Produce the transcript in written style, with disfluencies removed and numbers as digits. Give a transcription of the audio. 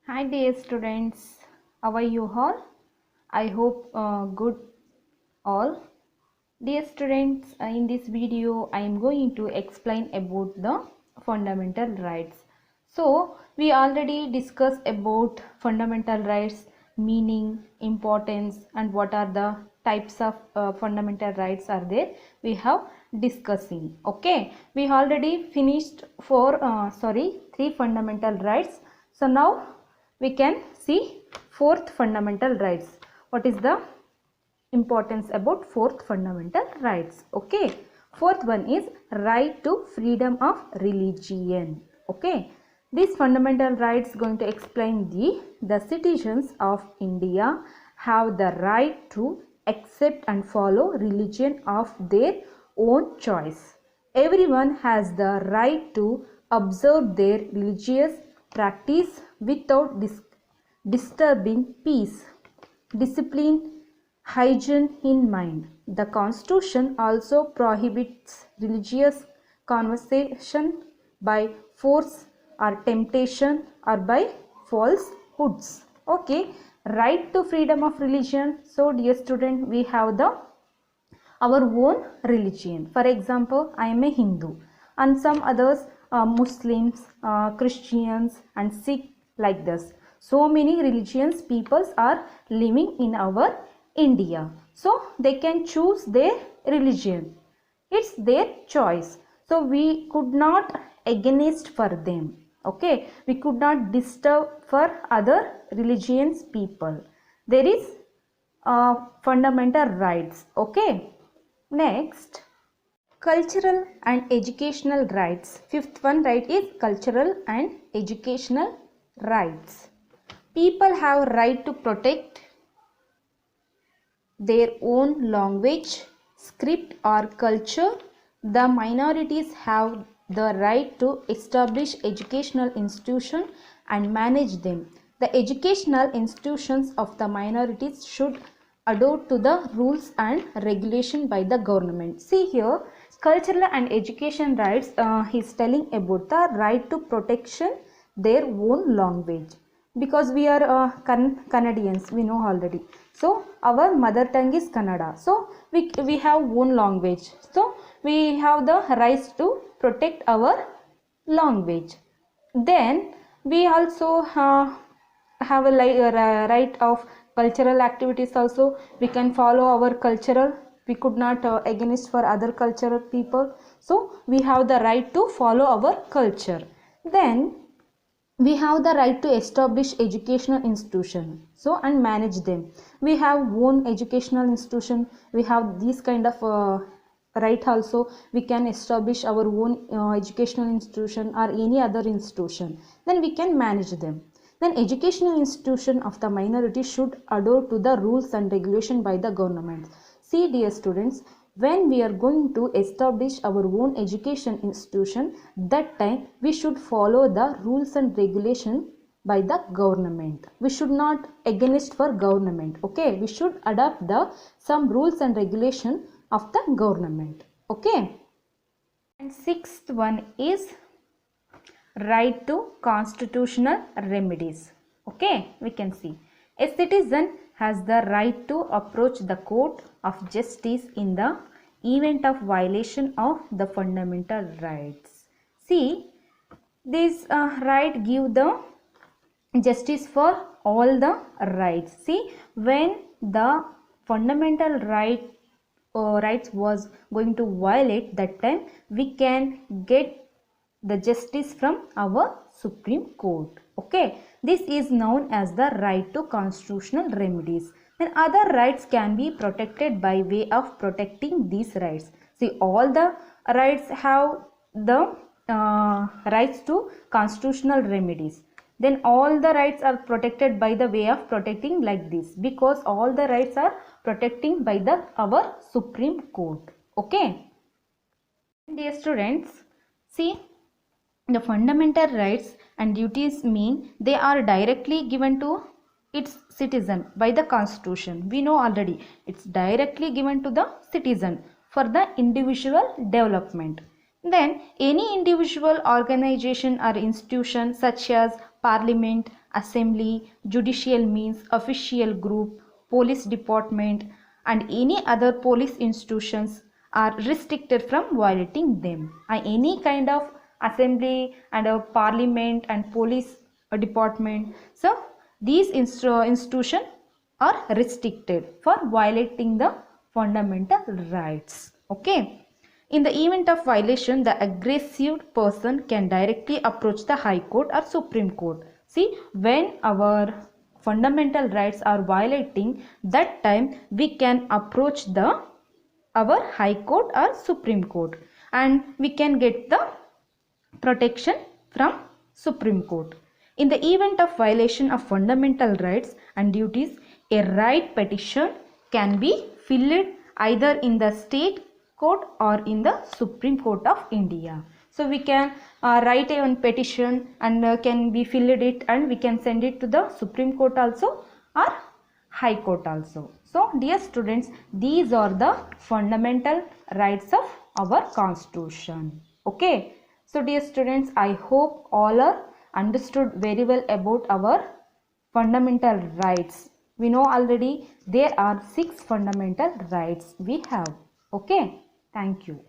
Hi dear students, how are you all? I hope good all. Dear students, in this video I am going to explain about the fundamental rights. So we already discussed about fundamental rights, meaning, importance, and what are the types of fundamental rights are there. We have discussing. Okay, we already finished three fundamental rights. So now we can see fourth fundamental rights. What is the importance about fourth fundamental rights? Okay, fourth one is right to freedom of religion. Okay, these fundamental rights going to explain the citizens of India have the right to accept and follow religion of their own choice. Everyone has the right to observe their religious practice without disturbing peace, discipline, hygiene in mind. The Constitution also prohibits religious conversation by force or temptation or by falsehoods. Okay, right to freedom of religion. So dear student, we have our own religion. For example, I am a Hindu and some others Muslims, Christians and Sikh, like this. So many religions peoples are living in our India. So they can choose their religion. It's their choice. So we could not against for them. Okay, we could not disturb for other religions people. There is fundamental rights. Okay, next, cultural and educational rights. Fifth one right is cultural and educational rights. People have right to protect their own language, script or culture. The minorities have the right to establish educational institutions and manage them. The educational institutions of the minorities should adhere to the rules and regulation by the government. See here, cultural and education rights, he is telling about the right to protection their own language, because we are Canadians, we know already. So our mother tongue is Kannada. So we have own language. So we have the rights to protect our language. Then we also have a right of cultural activities also. We can follow our cultural. We could not against for other cultural people. So we have the right to follow our culture. Then we have the right to establish educational institution, so and manage them. We have own educational institution. We have this kind of right also. We can establish our own educational institution or any other institution, then we can manage them. Then educational institution of the minority should adhere to the rules and regulation by the government. See dear students, when we are going to establish our own education institution, that time we should follow the rules and regulation by the government. We should not against for government. Okay, we should adopt the some rules and regulation of the government. Okay, and sixth one is right to constitutional remedies. Okay, we can see a citizen has the right to approach the court of justice in the event of violation of the fundamental rights. See, this right give the justice for all the rights. See, when the fundamental rights was going to violate, that time we can get the justice from our Supreme Court. Okay, this is known as the right to constitutional remedies. Then other rights can be protected by way of protecting these rights. See, all the rights have the rights to constitutional remedies. Then all the rights are protected by the way of protecting like this, because all the rights are protecting by the our Supreme Court. Okay, dear students, see, The fundamental rights and duties mean they are directly given to its citizen by the constitution. We know already it's directly given to the citizen for the individual development. Then any individual organization or institution such as parliament, assembly, judicial means, official group, police department and any other police institutions are restricted from violating them. Any kind of assembly and a parliament and police department, so these institutions are restricted for violating the fundamental rights. Okay, in the event of violation, the aggressive person can directly approach the High Court or Supreme Court. See, when our fundamental rights are violating, that time we can approach the our High Court or Supreme Court and we can get the protection from Supreme Court. In the event of violation of fundamental rights and duties, a right petition can be filled either in the state court or in the Supreme Court of India. So we can write a petition and can be filled it and we can send it to the Supreme Court also or High Court also. So dear students, these are the fundamental rights of our constitution. Okay. So dear students, I hope all are understood very well about our fundamental rights. We know already there are 6 fundamental rights we have. Okay. Thank you.